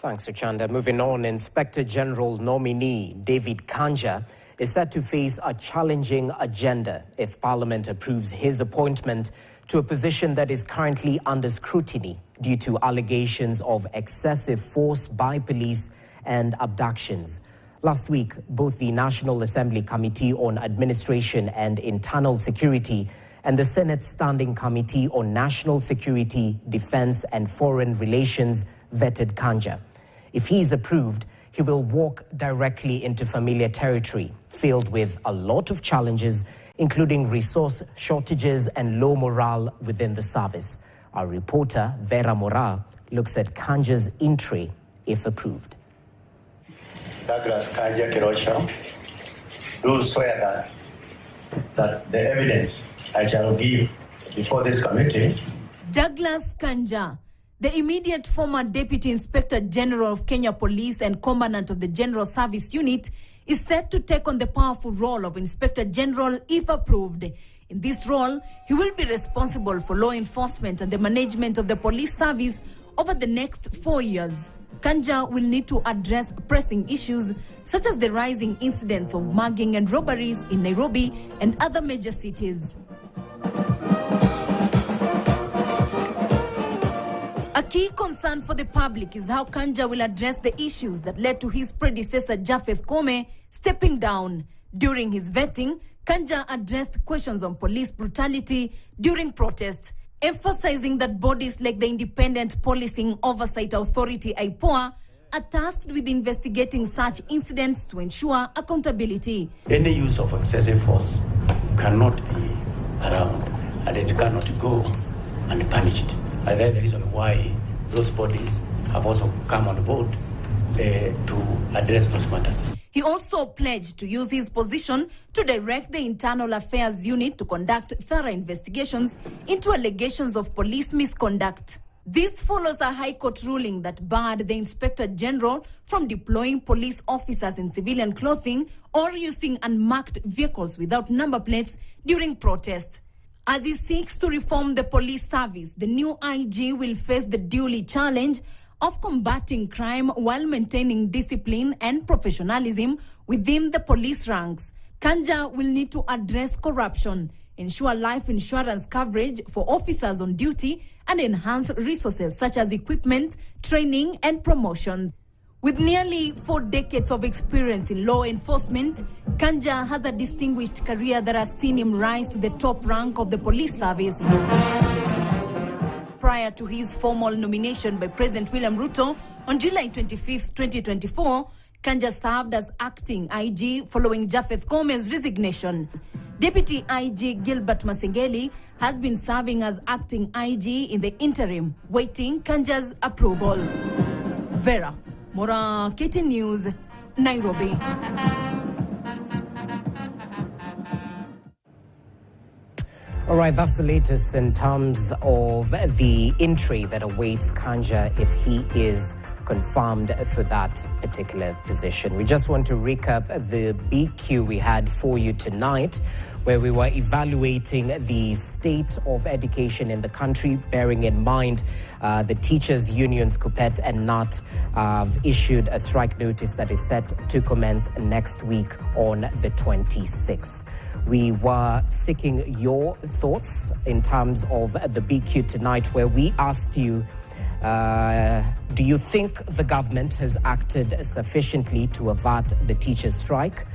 Thanks, Uchanda. Moving on, Inspector General nominee David Kanja is set to face a challenging agenda if Parliament approves his appointment to a position that is currently under scrutiny due to allegations of excessive force by police and abductions. Last week, both the National Assembly Committee on Administration and Internal Security and the Senate Standing Committee on National Security, Defense and Foreign Relations vetted Kanja. If he is approved, he will walk directly into familiar territory, filled with a lot of challenges, including resource shortages and low morale within the service. Our reporter, Vera Mora, looks at Kanja's entry if approved. Douglas Kanja Kirocho, do swear that the evidence I shall give before this committee. Douglas Kanja, the immediate former Deputy Inspector General of Kenya Police and Commandant of the General Service Unit, is set to take on the powerful role of Inspector General if approved. In this role, he will be responsible for law enforcement and the management of the police service over the next 4 years. Kanja will need to address pressing issues such as the rising incidents of mugging and robberies in Nairobi and other major cities. A key concern for the public is how Kanja will address the issues that led to his predecessor Japheth Koome stepping down. During his vetting, Kanja addressed questions on police brutality during protests, emphasizing that bodies like the Independent Policing Oversight Authority (IPOA) are tasked with investigating such incidents to ensure accountability. Any use of excessive force cannot be around, and it cannot go unpunished. And that's the reason why those bodies have also come on board to address those matters. He also pledged to use his position to direct the Internal Affairs Unit to conduct thorough investigations into allegations of police misconduct. This follows a High Court ruling that barred the Inspector General from deploying police officers in civilian clothing or using unmarked vehicles without number plates during protests. As he seeks to reform the police service, the new IG will face the dual challenge of combating crime while maintaining discipline and professionalism within the police ranks. Kanja will need to address corruption, ensure life insurance coverage for officers on duty, and enhance resources such as equipment, training, and promotions. With nearly 4 decades of experience in law enforcement, Kanja has a distinguished career that has seen him rise to the top rank of the police service. Prior to his formal nomination by President William Ruto on July 25, 2024, Kanja served as acting IG following Japheth Koome's resignation. Deputy IG Gilbert Masengeli has been serving as acting IG in the interim, waiting Kanja's approval. Vera Mora, KT News, Nairobi. All right, that's the latest in terms of the entry that awaits Kanja if he is confirmed for that particular position. We just want to recap the BQ we had for you tonight, where we were evaluating the state of education in the country, bearing in mind the teachers' unions, Kupet and NAT, have issued a strike notice that is set to commence next week on the 26th. We were seeking your thoughts in terms of the BQ tonight, where we asked you, do you think the government has acted sufficiently to avert the teachers' strike?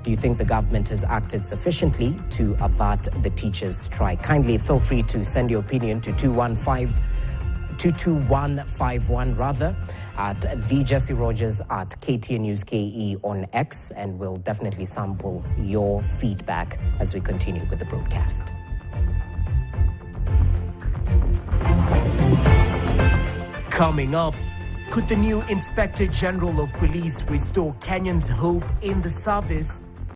Do you think the government has acted sufficiently to avert the teachers' strike? Kindly feel free to send your opinion to 22151 at the Jesse Rogers at KTN News KE on X, and we'll definitely sample your feedback as we continue with the broadcast. Coming up, could the new Inspector General of Police restore Kenyans' hope in the service?